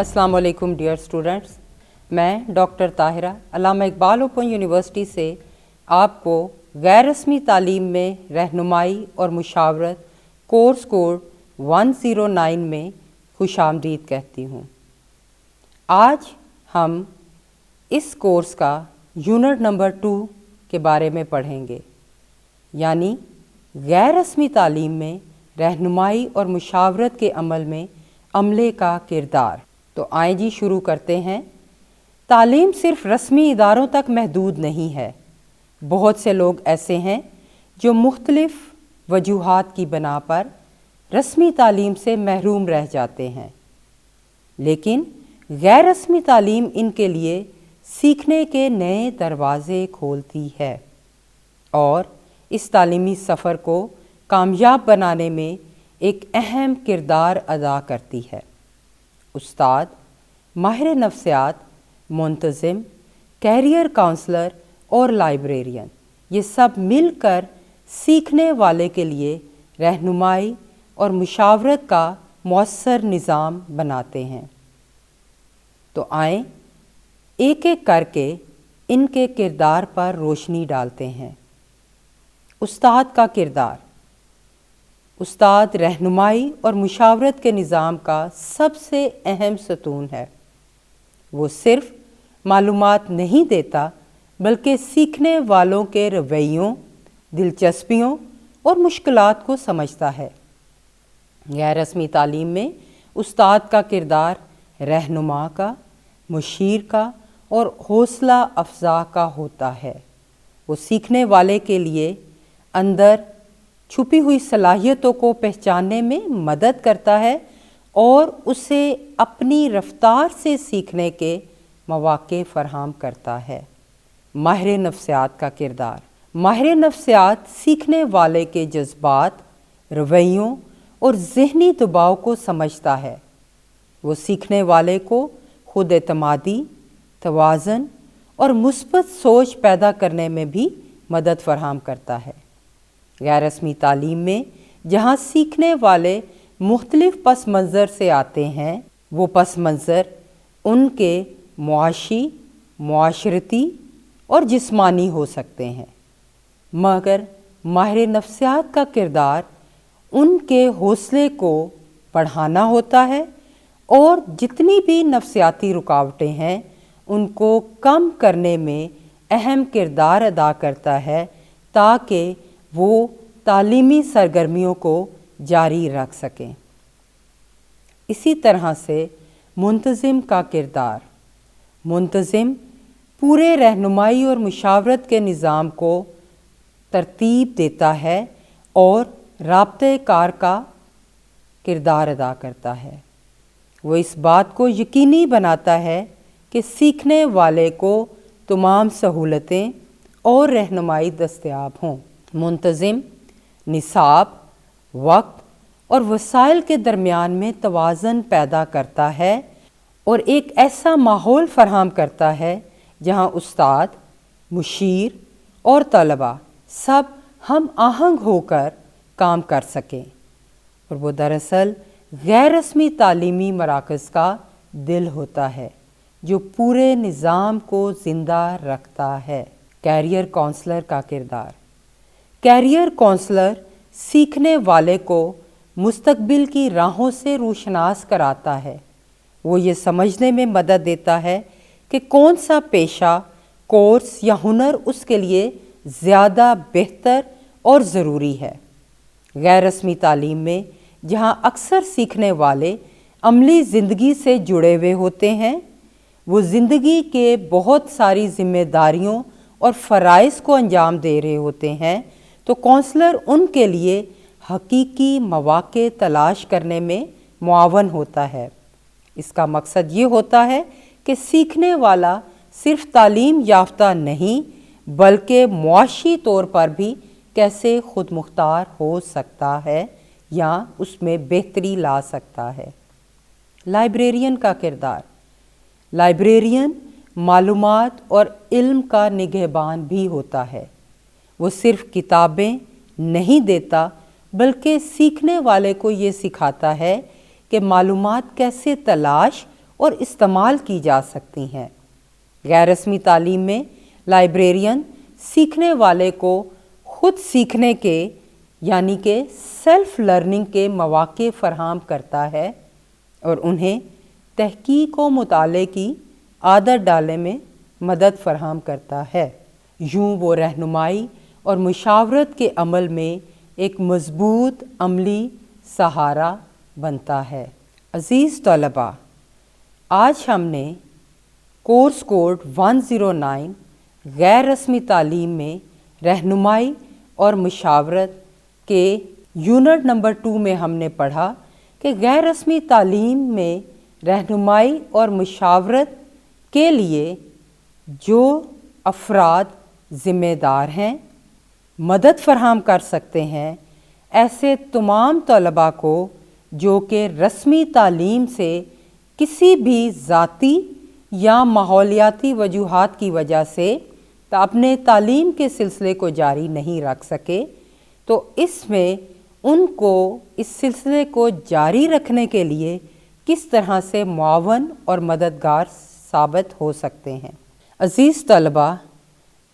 अस्सलाम वालेकुम dear students, मैं डॉक्टर ताहिरा अल्लामा इकबाल ओपन यूनिवर्सिटी से आपको गैर रस्मी तालीम में रहनुमाई और मुशावरत कोर्स कोड 109 में खुशामदीद कहती हूँ। आज हम इस कोर्स का यूनिट नंबर 2 के बारे में पढ़ेंगे, यानी गैर रस्मी तालीम में रहनुमाई और मुशावरत के अमल में अमले का किरदार। तो आइए जी शुरू करते हैं। तालीम सिर्फ रस्मी इदारों तक महदूद नहीं है। बहुत से लोग ऐसे हैं जो मुख्तलिफ वजूहात की बना पर रस्मी तालीम से महरूम रह जाते हैं, लेकिन गैर रस्मी तालीम इनके लिए सीखने के नए दरवाज़े खोलती है और इस तालीमी सफ़र को कामयाब बनाने में एक अहम किरदार अदा करती है। उस्ताद, माहिर नफ्सियात, मुंतज़िम, कैरियर काउंसलर और लाइब्रेरियन, ये सब मिलकर सीखने वाले के लिए रहनुमाई और मुशावरत का मौसर निज़ाम बनाते हैं। तो आएँ एक एक करके इनके किरदार पर रोशनी डालते हैं। उस्ताद का किरदार। उस्ताद रहनुमाई और मुशावरत के निज़ाम का सबसे अहम सतून है। वो सिर्फ मालूमात नहीं देता, बल्कि सीखने वालों के रवैयों, दिलचस्पियों और मुश्किलात को समझता है। गैर रस्मी तालीम में उस्ताद का किरदार रहनुमा का, मुशीर का और हौसला अफजा का होता है। वो सीखने वाले के लिए अंदर छुपी हुई सलाहियतों को पहचानने में मदद करता है और उसे अपनी रफ्तार से सीखने के मौके फराहम करता है। माहिर नफ्सियात का किरदार। माहिर नफ्सियात सीखने वाले के जज्बात, रवैयों और ज़हनी दबाव को समझता है। वो सीखने वाले को खुद एतमादी, तवाज़न और मुस्बत सोच पैदा करने में भी मदद फराहम करता है। गैर रस्मी तालीम में जहाँ सीखने वाले मुख्तलिफ पस मंज़र से आते हैं, वो पस मंज़र उनके मुआशी, मुआशरती और जिस्मानी हो सकते हैं, मगर माहिर नफ्सियात का किरदार उनके हौसले को बढ़ाना होता है और जितनी भी नफ्सियाती रुकावटें हैं उनको कम करने में अहम किरदार अदा करता है, ताकि वो तालीमी सरगर्मियों को जारी रख सकें। इसी तरह से मुंतज़िम का किरदार। मुंतज़िम पूरे रहनुमाई और मुशावरत के निज़ाम को तरतीब देता है और राब्ते कार का किरदार अदा करता है। वो इस बात को यकीनी बनाता है कि सीखने वाले को तमाम सहूलतें और रहनुमाई दस्तयाब हों। मुंतज़िम निसाब, वक्त और वसाइल के दरमियान में तवाज़न पैदा करता है और एक ऐसा माहौल फराहम करता है जहाँ उस्ताद, मुशीर और तलबा सब हम आहंग होकर काम कर सकें। और वो दरअसल गैर रस्मी तालीमी मराकज़ का दिल होता है जो पूरे निज़ाम को ज़िंदा रखता है। कैरियर काउंसलर का किरदार। कैरियर काउंसलर सीखने वाले को मुस्तकबिल की राहों से रोशनास कराता है। वो ये समझने में मदद देता है कि कौन सा पेशा, कोर्स या हुनर उसके लिए ज़्यादा बेहतर और ज़रूरी है। गैर रस्मी तालीम में जहाँ अक्सर सीखने वाले अमली ज़िंदगी से जुड़े हुए होते हैं, वो ज़िंदगी के बहुत सारी ज़िम्मेदारियों और फ़राइज़ को अंजाम दे रहे होते हैं, तो काउंसलर उनके लिए हकीकी मौके तलाश करने में मुआवन होता है। इसका मकसद ये होता है कि सीखने वाला सिर्फ तालीम याफ्ता नहीं, बल्कि मुआशी तौर पर भी कैसे खुद मुख्तार हो सकता है या उसमें बेहतरी ला सकता है। लाइब्रेरियन का किरदार। लाइब्रेरियन मालूमात और इल्म का निगहबान भी होता है। वो सिर्फ किताबें नहीं देता, बल्कि सीखने वाले को ये सिखाता है कि मालूमात कैसे तलाश اور استعمال کی جا سکتی ہیں۔ غیر رسمی تعلیم میں لائبریرین سیکھنے والے کو خود سیکھنے کے یعنی کہ سیلف لرننگ کے مواقع فراہم کرتا ہے اور انہیں تحقیق و مطالعے کی عادت ڈالنے میں مدد فراہم کرتا ہے۔ یوں وہ رہنمائی اور مشاورت کے عمل میں ایک مضبوط عملی سہارا بنتا ہے۔ عزیز طلباء، آج ہم نے کورس کوڈ 109 غیر رسمی تعلیم میں رہنمائی اور مشاورت کے یونٹ نمبر 2 میں ہم نے پڑھا کہ غیر رسمی تعلیم میں رہنمائی اور مشاورت کے لیے جو افراد ذمہ دار ہیں، مدد فراہم کر سکتے ہیں، ایسے تمام طلباء کو جو کہ رسمی تعلیم سے کسی بھی ذاتی یا ماحولیاتی وجوہات کی وجہ سے اپنے تعلیم کے سلسلے کو جاری نہیں رکھ سکے، تو اس میں ان کو اس سلسلے کو جاری رکھنے کے لیے کس طرح سے معاون اور مددگار ثابت ہو سکتے ہیں۔ عزیز طلباء،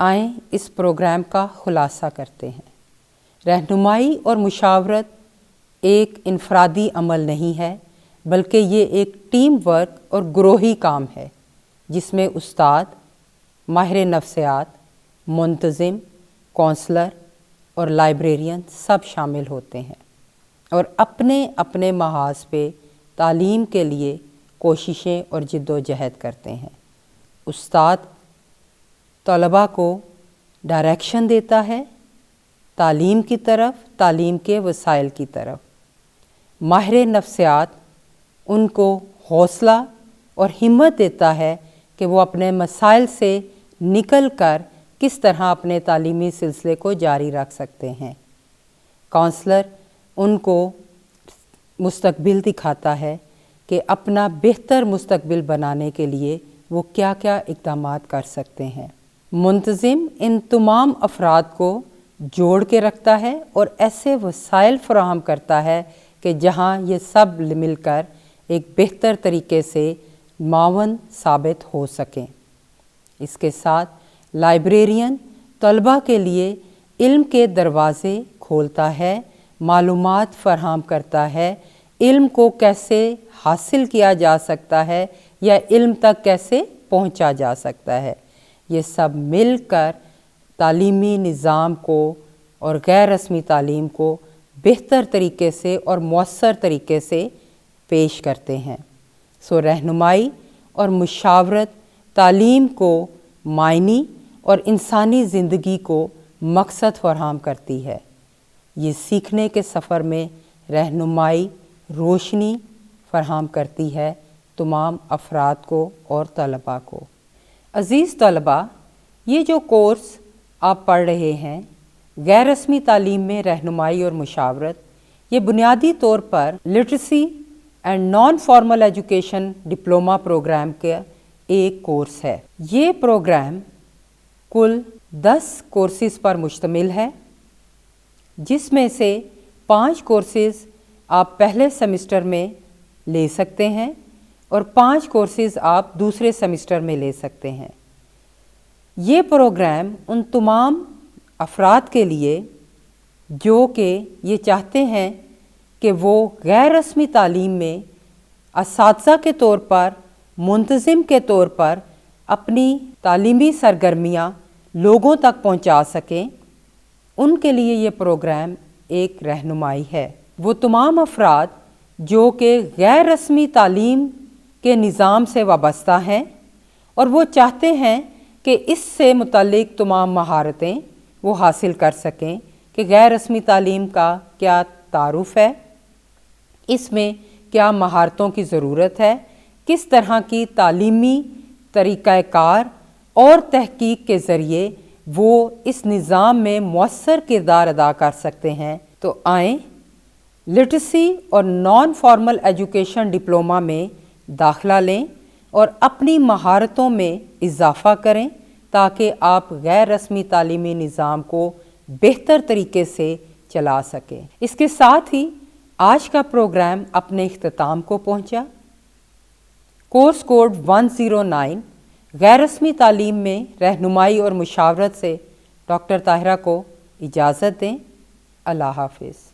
آئیں اس پروگرام کا خلاصہ کرتے ہیں۔ رہنمائی اور مشاورت ایک انفرادی عمل نہیں ہے، بلکہ یہ ایک ٹیم ورک اور گروہی کام ہے جس میں استاد، ماہر نفسیات، منتظم، کونسلر اور لائبریرین سب شامل ہوتے ہیں اور اپنے اپنے محاذ پہ تعلیم کے لیے کوششیں اور جد و جہد کرتے ہیں۔ استاد طلباء کو ڈائریکشن دیتا ہے تعلیم کی طرف، تعلیم کے وسائل کی طرف۔ ماہر نفسیات ان کو حوصلہ اور ہمت دیتا ہے کہ وہ اپنے مسائل سے نکل کر کس طرح اپنے تعلیمی سلسلے کو جاری رکھ سکتے ہیں۔ کونسلر ان کو مستقبل دکھاتا ہے کہ اپنا بہتر مستقبل بنانے کے لیے وہ کیا کیا اقدامات کر سکتے ہیں۔ منتظم ان تمام افراد کو جوڑ کے رکھتا ہے اور ایسے وسائل فراہم کرتا ہے کہ جہاں یہ سب مل کر ایک بہتر طریقے سے معاون ثابت ہو سکیں۔ اس کے ساتھ لائبریرین طلباء کے لیے علم کے دروازے کھولتا ہے، معلومات فراہم کرتا ہے، علم کو کیسے حاصل کیا جا سکتا ہے یا علم تک کیسے پہنچا جا سکتا ہے۔ یہ سب مل کر تعلیمی نظام کو اور غیر رسمی تعلیم کو بہتر طریقے سے اور مؤثر طریقے سے پیش کرتے ہیں۔ رہنمائی اور مشاورت تعلیم کو معنی اور انسانی زندگی کو مقصد فراہم کرتی ہے۔ یہ سیکھنے کے سفر میں رہنمائی، روشنی فراہم کرتی ہے تمام افراد کو اور طلباء کو۔ عزیز طلباء، یہ جو کورس آپ پڑھ رہے ہیں غیر رسمی تعلیم میں رہنمائی اور مشاورت، یہ بنیادی طور پر literacy and non formal education diploma programme کا ایک کورس ہے۔ یہ پروگرام کل 10 کورسز پر مشتمل ہے، جس میں سے 5 کورسز آپ پہلے سیمسٹر میں لے سکتے ہیں اور 5 کورسز آپ دوسرے سیمسٹر میں لے سکتے ہیں۔ یہ پروگرام ان تمام افراد کے لیے جو کہ یہ چاہتے ہیں کہ وہ غیر رسمی تعلیم میں اساتذہ کے طور پر، منتظم کے طور پر اپنی تعلیمی سرگرمیاں لوگوں تک پہنچا سکیں، ان کے لیے یہ پروگرام ایک رہنمائی ہے۔ وہ تمام افراد جو کہ غیر رسمی تعلیم کے نظام سے وابستہ ہیں اور وہ چاہتے ہیں کہ اس سے متعلق تمام مہارتیں وہ حاصل کر سکیں کہ غیر رسمی تعلیم کا کیا تعارف ہے، اس میں کیا مہارتوں کی ضرورت ہے، کس طرح کی تعلیمی طریقہ کار اور تحقیق کے ذریعے وہ اس نظام میں مؤثر کردار ادا کر سکتے ہیں۔ تو آئیں لٹریسی اور نان فارمل ایجوکیشن ڈپلومہ میں داخلہ لیں اور اپنی مہارتوں میں اضافہ کریں تاکہ آپ غیر رسمی تعلیمی نظام کو بہتر طریقے سے چلا سکیں۔ اس کے ساتھ ہی آج کا پروگرام اپنے اختتام کو پہنچا۔ کورس کوڈ 109 غیر رسمی تعلیم میں رہنمائی اور مشاورت سے ڈاکٹر طاہرہ کو اجازت دیں۔ اللہ حافظ۔